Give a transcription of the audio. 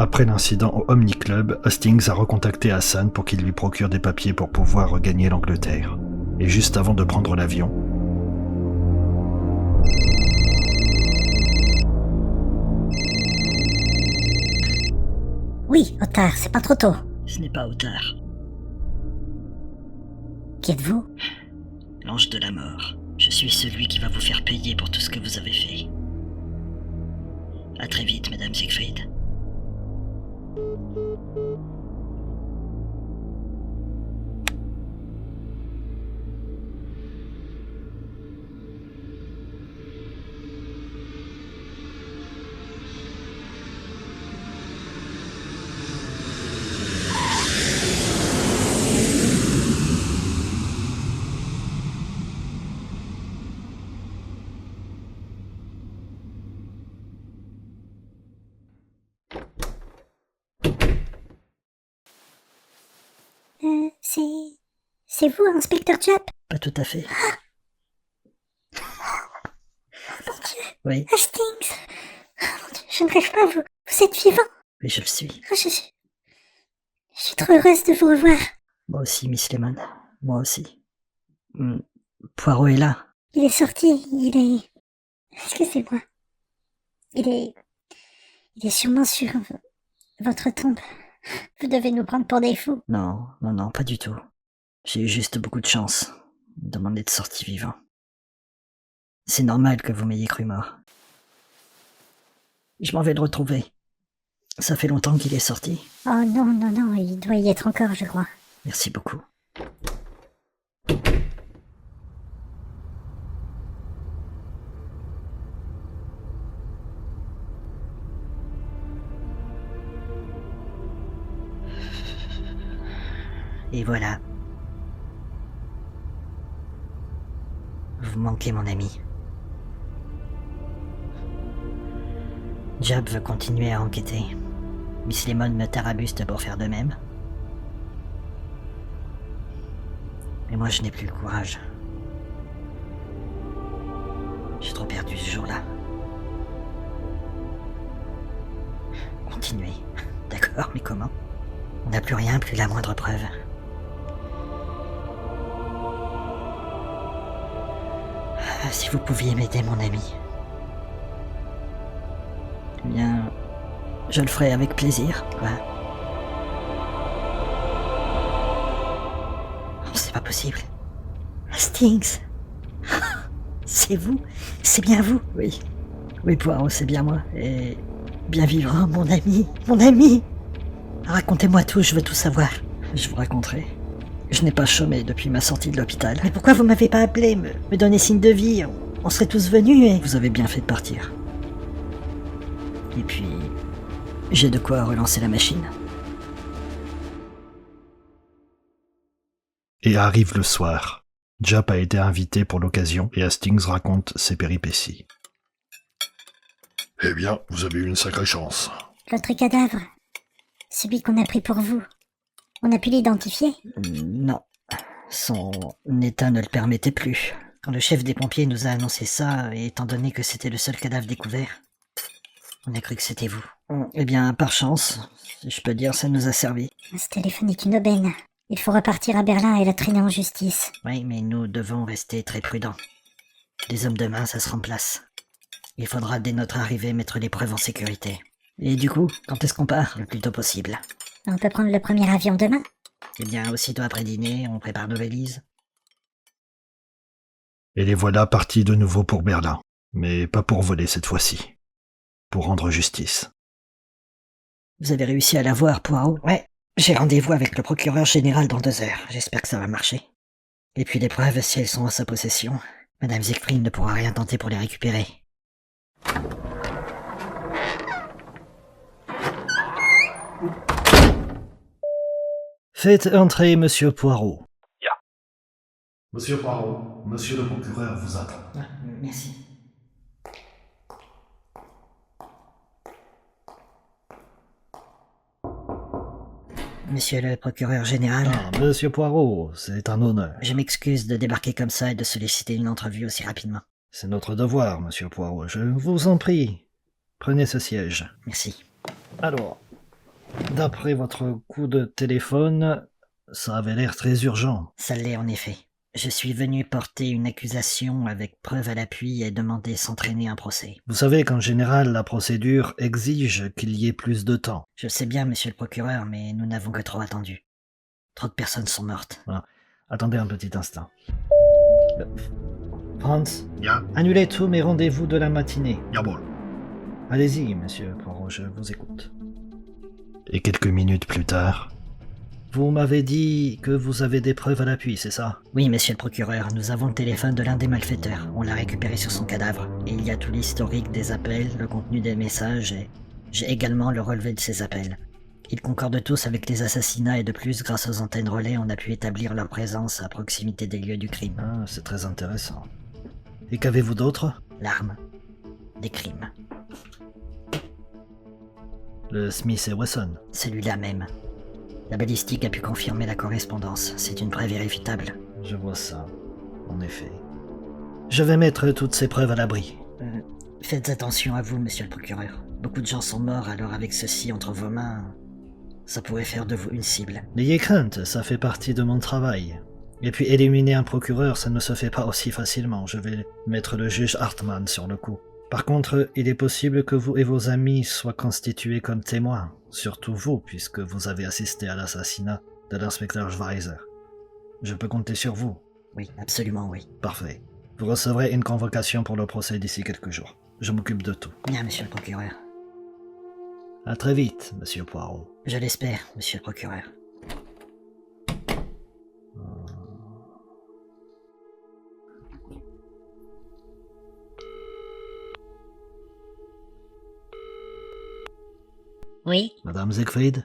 Après l'incident au Omni Club, Hastings a recontacté Hassan pour qu'il lui procure des papiers pour pouvoir regagner l'Angleterre. Et juste avant de prendre l'avion, Oui, Otard, c'est pas trop tôt. Ce n'est pas Otard. Qui êtes-vous? L'ange de la mort. Je suis celui qui va vous faire payer pour tout ce que vous avez fait. À très vite, Madame Siegfried. C'est vous, inspecteur Japp? Pas tout à fait. Mon Dieu, Oui, Hastings! Mon Dieu, je ne rêve pas, vous êtes vivant! oui, je le suis. Je suis trop heureuse de vous revoir. Moi aussi, Miss Lemon. Moi aussi. Poirot est là. Il est sorti, Excusez-moi. Il est sûrement sur votre tombe. Vous devez nous prendre pour des fous. Non, pas du tout. J'ai eu juste beaucoup de chance. Demander de sortir vivant. C'est normal que vous m'ayez cru mort. Je m'en vais le retrouver. Ça fait longtemps qu'il est sorti. Oh non, il doit y être encore, je crois. Merci beaucoup. Et voilà. Vous manquez, mon ami. Japp veut continuer à enquêter. Miss Lemon me tarabuste pour faire de même. Mais moi, je n'ai plus le courage. J'ai trop perdu ce jour-là. Continuez. D'accord, mais comment? On n'a plus rien, plus la moindre preuve. Si vous pouviez m'aider, mon ami. Eh bien, je le ferai avec plaisir, quoi. Oh, c'est pas possible. Hastings! C'est vous? C'est bien vous? Oui. Oui, Poirot, c'est bien moi. Et bien vivant, mon ami. Mon ami! Racontez-moi tout, je veux tout savoir. Je vous raconterai. Je n'ai pas chômé depuis ma sortie de l'hôpital. Mais pourquoi vous m'avez pas appelé, me donner signe de vie? On serait tous venus et... Vous avez bien fait de partir. Et puis... j'ai de quoi relancer la machine. et arrive le soir. Japp a été invité pour l'occasion et Hastings raconte ses péripéties. Eh bien, vous avez eu une sacrée chance. L'autre cadavre, celui qu'on a pris pour vous, on a pu l'identifier? Non. Son état ne le permettait plus. Quand le chef des pompiers nous a annoncé ça, et étant donné que c'était le seul cadavre découvert, on a cru que c'était vous. Eh bien, par chance, si je peux dire, ça nous a servi. Ce téléphone est une aubaine. Il faut repartir à Berlin et la traîner en justice. Oui, mais nous devons rester très prudents. Les hommes de main, ça se remplace. Il faudra dès notre arrivée mettre les preuves en sécurité. Et du coup, quand est-ce qu'on part? Le plus tôt possible. On peut prendre le premier avion demain? Eh bien, aussitôt après dîner, on prépare nos valises. Et les voilà partis de nouveau pour Berlin, mais pas pour voler cette fois-ci, pour rendre justice. Vous avez réussi à la voir, Poirot? Ouais, j'ai rendez-vous avec le procureur général dans 2 heures. J'espère que ça va marcher. Et puis les preuves, si elles sont en sa possession, Madame Siegfried ne pourra rien tenter pour les récupérer. Faites entrer Monsieur Poirot. Monsieur Poirot, monsieur le procureur vous attend. Ah, merci. Monsieur le procureur général, Ah, Monsieur Poirot, c'est un honneur. je m'excuse de débarquer comme ça et de solliciter une entrevue aussi rapidement. C'est notre devoir, Monsieur Poirot. Je vous en prie. Prenez ce siège. Merci. Alors, D'après votre coup de téléphone, ça avait l'air très urgent. Ça l'est en effet. Je suis venu porter une accusation avec preuve à l'appui et demander s'entraîner un procès. Vous savez qu'en général, la procédure exige qu'il y ait plus de temps. Je sais bien, monsieur le procureur, mais nous n'avons que trop attendu. Trop de personnes sont mortes. Attendez un petit instant. Franz, Ja, annulez tous mes rendez-vous de la matinée. jawohl. Allez-y, monsieur Poirot, je vous écoute. Et quelques minutes plus tard... Vous m'avez dit que vous avez des preuves à l'appui, c'est ça? Oui, monsieur le procureur, nous avons le téléphone de l'un des malfaiteurs. On l'a récupéré sur son cadavre. Et il y a tout l'historique des appels, le contenu des messages et j'ai également le relevé de ces appels. Ils concordent tous avec les assassinats et de plus, grâce aux antennes relais, on a pu établir leur présence à proximité des lieux du crime. Ah, c'est très intéressant. Et qu'avez-vous d'autre? L'arme des crimes. Le Smith et Wesson. Celui-là même. La balistique a pu confirmer la correspondance. C'est une preuve irréfutable. Je vois ça, en effet. Je vais mettre toutes ces preuves à l'abri. Faites attention à vous, monsieur le procureur. Beaucoup de gens sont morts, alors avec ceci entre vos mains, ça pourrait faire de vous une cible. N'ayez crainte, ça fait partie de mon travail. Et puis éliminer un procureur, ça ne se fait pas aussi facilement. Je vais mettre le juge Hartmann sur le coup. Par contre, il est possible que vous et vos amis soient constitués comme témoins. Surtout vous, puisque vous avez assisté à l'assassinat de l'inspecteur Schweizer. Je peux compter sur vous. Oui, absolument oui. Parfait. Vous recevrez une convocation pour le procès d'ici quelques jours. Je m'occupe de tout. Bien, monsieur le procureur. À très vite, monsieur Poirot. Je l'espère, monsieur le procureur. Oui, Madame Siegfried?